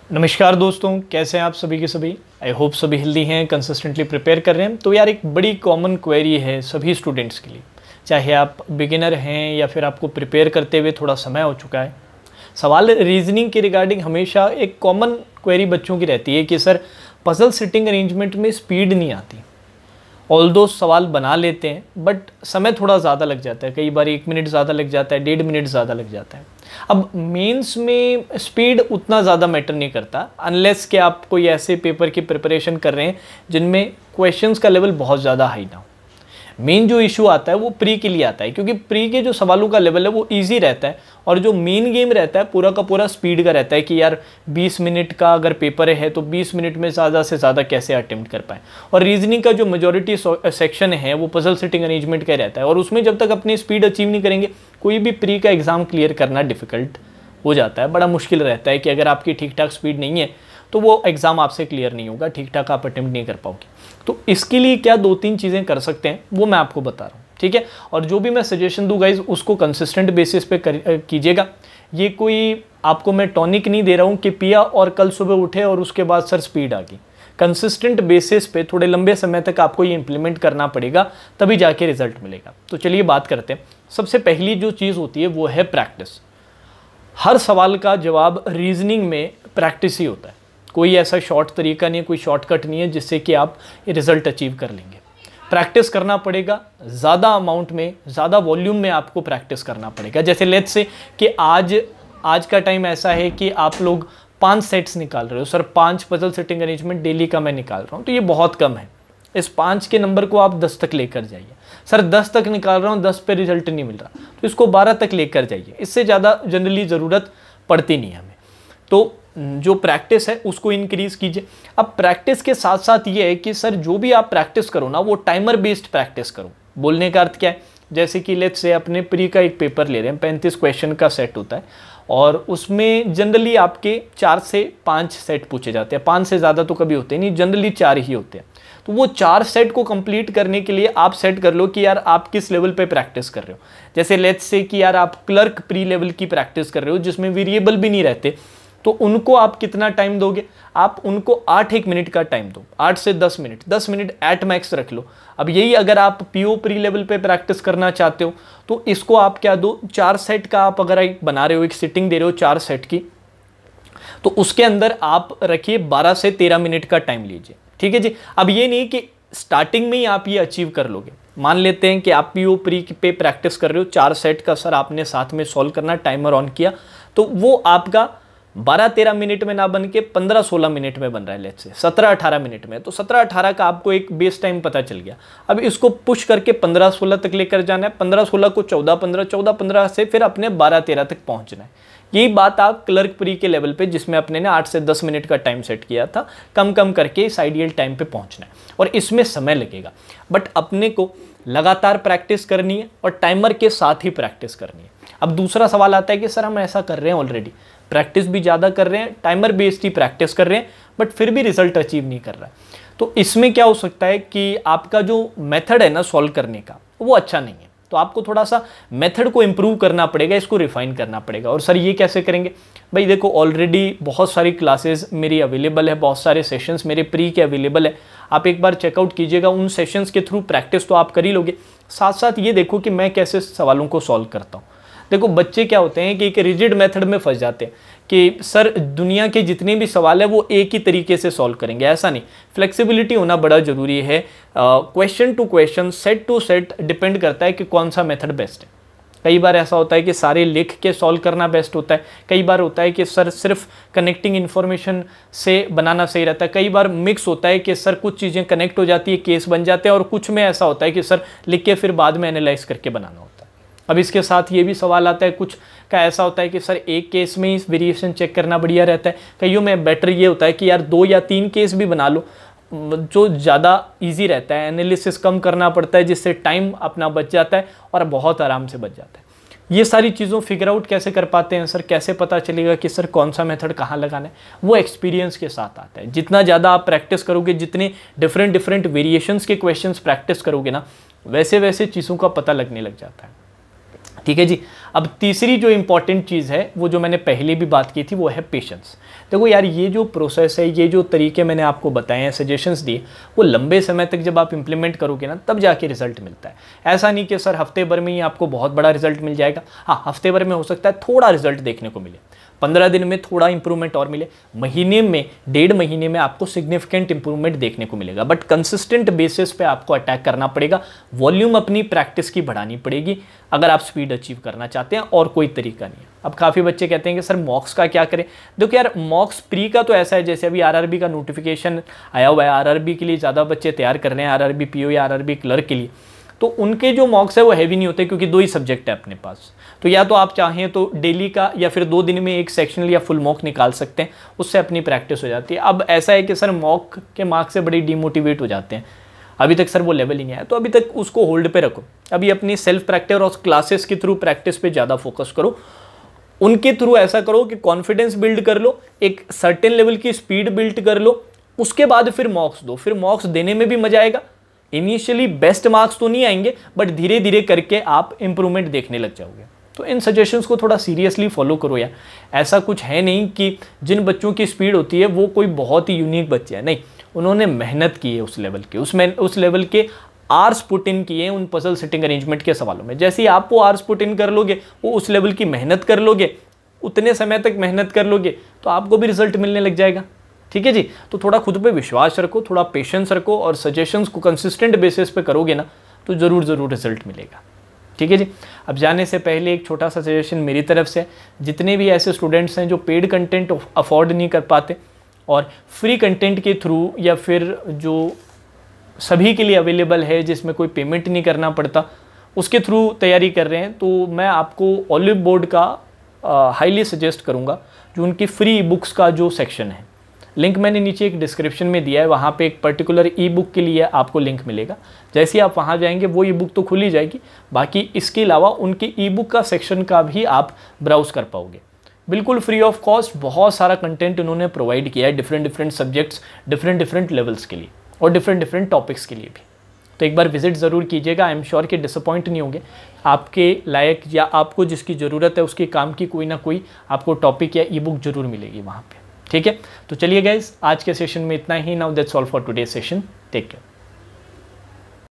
नमस्कार दोस्तों, कैसे हैं आप सभी के सभी। आई होप सभी हेल्दी हैं, कंसिस्टेंटली प्रिपेयर कर रहे हैं। तो यार एक बड़ी कॉमन क्वेरी है सभी स्टूडेंट्स के लिए, चाहे आप बिगिनर हैं या फिर आपको प्रिपेयर करते हुए थोड़ा समय हो चुका है। सवाल रीजनिंग के रिगार्डिंग हमेशा एक कॉमन क्वेरी बच्चों की रहती है कि सर पजल सिटिंग अरेंजमेंट में स्पीड नहीं आती। ऑल्दो सवाल बना लेते हैं बट समय थोड़ा ज़्यादा लग जाता है, कई बार 1 मिनट ज़्यादा लग जाता है, 1.5 मिनट ज़्यादा लग जाता है। अब मेंस में स्पीड उतना ज़्यादा मैटर नहीं करता अनलेस कि आप कोई ऐसे पेपर की प्रिपरेशन कर रहे हैं जिनमें क्वेश्चंस का लेवल बहुत ज़्यादा हाई ना हो। मेन जो इशू आता है वो प्री के लिए आता है, क्योंकि प्री के जो सवालों का लेवल है वो इजी रहता है और जो मेन गेम रहता है पूरा का पूरा स्पीड का रहता है कि यार 20 मिनट का अगर पेपर है तो 20 मिनट में ज़्यादा से ज़्यादा कैसे अटेम्प्ट कर पाएँ। और रीजनिंग का जो मेजॉरिटी सेक्शन है वो पजल सिटिंग अरेंजमेंट का रहता है और उसमें जब तक अपनी स्पीड अचीव नहीं करेंगे कोई भी प्री का एग्ज़ाम क्लियर करना डिफ़िकल्ट हो जाता है। बड़ा मुश्किल रहता है कि अगर आपकी ठीक ठाक स्पीड नहीं है तो वो एग्ज़ाम आपसे क्लियर नहीं होगा, ठीक ठाक आप अटेम्प्ट नहीं कर पाओगे। तो इसके लिए क्या 2-3 चीज़ें कर सकते हैं वो मैं आपको बता रहा हूँ, ठीक है। और जो भी मैं सजेशन दूँ गाइज उसको कंसिस्टेंट बेसिस पे कीजिएगा। ये कोई आपको मैं टॉनिक नहीं दे रहा हूँ कि पिया और कल सुबह उठे और उसके बाद सर स्पीड आ गई। कंसिस्टेंट बेसिस पे थोड़े लंबे समय तक आपको ये इंप्लीमेंट करना पड़ेगा, तभी जाके रिजल्ट मिलेगा। तो चलिए बात करते हैं। सबसे पहली जो चीज़ होती है वो है प्रैक्टिस। हर सवाल का जवाब रीजनिंग में प्रैक्टिस ही होता है। कोई ऐसा शॉर्ट तरीका नहीं है, कोई शॉर्टकट नहीं है जिससे कि आप रिजल्ट अचीव कर लेंगे। प्रैक्टिस करना पड़ेगा, ज़्यादा अमाउंट में, ज़्यादा वॉल्यूम में आपको प्रैक्टिस करना पड़ेगा। जैसे लेट्स से कि आज का टाइम ऐसा है कि आप लोग 5 सेट्स निकाल रहे हो। Sir 5 puzzle sitting arrangement daily का मैं निकाल रहा हूँ, तो ये बहुत कम है। इस 5 के नंबर को आप 10 तक लेकर जाइए। सर 10 तक निकाल रहा हूँ, 10 पे रिजल्ट नहीं मिल रहा, तो इसको 12 तक लेकर जाइए। इससे ज़्यादा जनरली ज़रूरत पड़ती नहीं हमें। तो जो प्रैक्टिस है उसको इंक्रीज कीजिए। अब प्रैक्टिस के साथ साथ ये है कि सर जो भी आप प्रैक्टिस करो ना वो टाइमर बेस्ड प्रैक्टिस करो। बोलने का अर्थ क्या है, जैसे कि लेट्स से अपने प्री का एक पेपर ले रहे हैं, 35 क्वेश्चन का सेट होता है और उसमें जनरली आपके 4 से 5 सेट पूछे जाते हैं। 5 से ज़्यादा तो कभी होते नहीं, जनरली 4 ही होते हैं। तो वो 4 सेट को कंप्लीट करने के लिए आप सेट कर लो कि यार आप किस लेवल पे प्रैक्टिस कर रहे हो। जैसे लेट्स से कि यार आप क्लर्क प्री लेवल की प्रैक्टिस कर रहे हो जिसमें वेरिएबल भी नहीं रहते, तो उनको आप कितना टाइम दोगे? आप उनको 8 मिनट का टाइम दो, 8 से 10 मिनट, 10 मिनट एट मैक्स रख लो। अब यही अगर आप पीओ प्री लेवल पे प्रैक्टिस करना चाहते हो तो इसको आप क्या दो, 4 सेट का आप अगर एक बना रहे हो, एक सिटिंग दे रहे हो 4 सेट की, तो उसके अंदर आप रखिए 12 से 13 मिनट का टाइम लीजिए, ठीक है जी। अब ये नहीं कि स्टार्टिंग में ही आप ये अचीव कर लोगे। मान लेते हैं कि आप पीओ प्री पे प्रैक्टिस कर रहे हो, 4 सेट का सर आपने साथ में सॉल्व करना, टाइमर ऑन किया, तो वो आपका 12-13 मिनट में ना बन के 15-16 मिनट में बन रहा है, लेट्स से 17-18 मिनट में। तो 17-18 का आपको एक बेस टाइम पता चल गया। अब इसको पुश करके 15-16 तक लेकर जाना है, 15-16 को 14-15, 14-15 से फिर अपने 12-13 तक पहुंचना है। यही बात आप क्लर्क प्री के लेवल पे जिसमें अपने ने 8 से 10 मिनट का टाइम सेट किया था, कम कम करके इस आइडियल टाइम पे पहुंचना है और इसमें समय लगेगा। बट अपने को लगातार प्रैक्टिस करनी है और टाइमर के साथ ही प्रैक्टिस करनी है। अब दूसरा सवाल आता है कि सर हम ऐसा कर रहे हैं, ऑलरेडी प्रैक्टिस भी ज़्यादा कर रहे हैं, टाइमर बेस्ड ही प्रैक्टिस कर रहे हैं, बट फिर भी रिजल्ट अचीव नहीं कर रहा है। तो इसमें क्या हो सकता है कि आपका जो मेथड है ना सॉल्व करने का वो अच्छा नहीं है। तो आपको थोड़ा सा मेथड को इम्प्रूव करना पड़ेगा, इसको रिफाइन करना पड़ेगा। और सर ये कैसे करेंगे? भाई देखो, ऑलरेडी बहुत सारी क्लासेस मेरी अवेलेबल है, बहुत सारे सेशंस मेरे प्री के अवेलेबल है। आप एक बार चेकआउट कीजिएगा, उन सेशंस के थ्रू प्रैक्टिस तो आप कर ही लोगे। साथ साथ ये देखो कि मैं कैसे सवालों को सॉल्व करता हूँ। देखो बच्चे क्या होते हैं कि एक रिजिड मेथड में फंस जाते हैं कि सर दुनिया के जितने भी सवाल है वो एक ही तरीके से सॉल्व करेंगे, ऐसा नहीं। फ्लेक्सिबिलिटी होना बड़ा ज़रूरी है। Question to question, set to set depend करता है कि कौन सा मेथड बेस्ट है। कई बार ऐसा होता है कि सारे लिख के सॉल्व करना बेस्ट होता है, कई बार होता है कि सर सिर्फ कनेक्टिंग इन्फॉर्मेशन से बनाना सही रहता है, कई बार मिक्स होता है कि सर कुछ चीज़ें कनेक्ट हो जाती है, केस बन जाते हैं, और कुछ में ऐसा होता है कि सर लिख के फिर बाद में एनालाइज करके बनाना होता है। अब इसके साथ ये भी सवाल आता है, कुछ का ऐसा होता है कि सर एक केस में ही वेरिएशन चेक करना बढ़िया रहता है, कईयों में बेटर ये होता है कि यार 2 या 3 केस भी बना लो, जो ज़्यादा इजी रहता है, एनालिसिस कम करना पड़ता है, जिससे टाइम अपना बच जाता है और बहुत आराम से बच जाता है। ये सारी चीज़ों फिगर आउट कैसे कर पाते हैं सर? कैसे पता चलेगा कि सर कौन सा मेथड कहाँ लगाना है? वो एक्सपीरियंस के साथ आता है। जितना ज़्यादा आप प्रैक्टिस करोगे, जितने डिफरेंट वेरिएशंस के क्वेश्चंस प्रैक्टिस करोगे ना, वैसे वैसे चीज़ों का पता लगने लग जाता है। ठीक है जी। अब तीसरी जो इंपॉर्टेंट चीज़ है वो जो मैंने पहले भी बात की थी वो है पेशेंस। देखो यार, ये जो प्रोसेस है, ये जो तरीके मैंने आपको बताए हैं, सजेशंस दिए, वो लंबे समय तक जब आप इंप्लीमेंट करोगे ना तब जाके रिजल्ट मिलता है। ऐसा नहीं कि सर हफ्ते भर में ही आपको बहुत बड़ा रिजल्ट मिल जाएगा। हाँ, हफ्ते भर में हो सकता है थोड़ा रिजल्ट देखने को मिले, 15 दिन में थोड़ा इंप्रूवमेंट और मिले, महीने में, 1.5 महीने में आपको सिग्निफिकेंट इंप्रूवमेंट देखने को मिलेगा। बट कंसिस्टेंट बेसिस पे आपको अटैक करना पड़ेगा, वॉल्यूम अपनी प्रैक्टिस की बढ़ानी पड़ेगी अगर आप स्पीड अचीव करना चाहते हैं, और कोई तरीका नहीं है। अब काफ़ी बच्चे कहते हैं कि सर मॉक्स का क्या करें। देखो यार, मॉक्स प्री का तो ऐसा है, जैसे अभी आरआरबी का नोटिफिकेशन आया हुआ है, आरआरबी के लिए ज़्यादा बच्चे तैयार कर रहे हैं, आरआरबी पीओ या आरआरबी क्लर्क के लिए, तो उनके जो मॉक्स है वो हैवी नहीं होते, क्योंकि 2 ही सब्जेक्ट है अपने पास। तो या तो आप चाहें तो डेली का या फिर 2 दिन में एक सेक्शनल या फुल मॉक निकाल सकते हैं, उससे अपनी प्रैक्टिस हो जाती है। अब ऐसा है कि सर मॉक के मार्क्स से बड़ी डिमोटिवेट हो जाते हैं, अभी तक सर वो लेवल ही नहीं आया, तो अभी तक उसको होल्ड पे रखो। अभी अपनी सेल्फ प्रैक्टिस और क्लासेस के थ्रू प्रैक्टिस पे ज़्यादा फोकस करो, उनके थ्रू ऐसा करो कि कॉन्फिडेंस बिल्ड कर लो, एक सर्टेन लेवल की स्पीड बिल्ड कर लो, उसके बाद फिर मॉक्स दो। फिर मॉक्स देने में भी मजा आएगा। इनिशियली बेस्ट मार्क्स तो नहीं आएंगे, बट धीरे धीरे करके आप इंप्रूवमेंट देखने लग जाओगे। तो इन सजेशंस को थोड़ा सीरियसली फॉलो करो यार। ऐसा कुछ है नहीं कि जिन बच्चों की स्पीड होती है वो कोई बहुत ही यूनिक बच्चे हैं, नहीं, उन्होंने मेहनत की है उस लेवल के, उस लेवल के आर्स पुट इन किए उन पजल सेटिंग अरेंजमेंट के सवालों में। जैसे ही आप वो आर्स पुट इन कर लोगे, वो उस लेवल की मेहनत कर लोगे, उतने समय तक मेहनत कर लोगे, तो आपको भी रिजल्ट मिलने लग जाएगा। ठीक है जी। तो थोड़ा खुद पे विश्वास रखो, थोड़ा पेशेंस रखो, और सजेशंस को कंसिस्टेंट बेसिस पे करोगे ना तो ज़रूर रिजल्ट मिलेगा। ठीक है जी। अब जाने से पहले एक छोटा सा सजेशन मेरी तरफ से, जितने भी ऐसे स्टूडेंट्स हैं जो पेड कंटेंट अफोर्ड नहीं कर पाते और फ्री कंटेंट के थ्रू या फिर जो सभी के लिए अवेलेबल है जिसमें कोई पेमेंट नहीं करना पड़ता, उसके थ्रू तैयारी कर रहे हैं, तो मैं आपको ऑलिव बोर्ड का हाईली सजेस्ट करूँगा, जो उनकी फ्री बुक्स का जो सेक्शन है। लिंक मैंने नीचे एक डिस्क्रिप्शन में दिया है, वहाँ पे एक पर्टिकुलर ई बुक के लिए आपको लिंक मिलेगा। जैसे ही आप वहाँ जाएंगे वो ई बुक तो खुल ही जाएगी, बाकी इसके अलावा उनके ई बुक का सेक्शन का भी आप ब्राउज कर पाओगे, बिल्कुल फ्री ऑफ कॉस्ट। बहुत सारा कंटेंट उन्होंने प्रोवाइड किया है, डिफरेंट सब्जेक्ट्स, डिफरेंट लेवल्स के लिए और डिफरेंट टॉपिक्स के लिए भी। तो एक बार विजिट ज़रूर कीजिएगा, आई एम श्योर कि डिसअपॉइंट नहीं होंगे। आपके लायक या आपको जिसकी ज़रूरत है उसके काम की कोई ना कोई आपको टॉपिक या ई बुक जरूर मिलेगी वहाँ पे। ठीक है, तो चलिए गाइस, आज के सेशन में इतना ही। Now that's all for today session. Take care.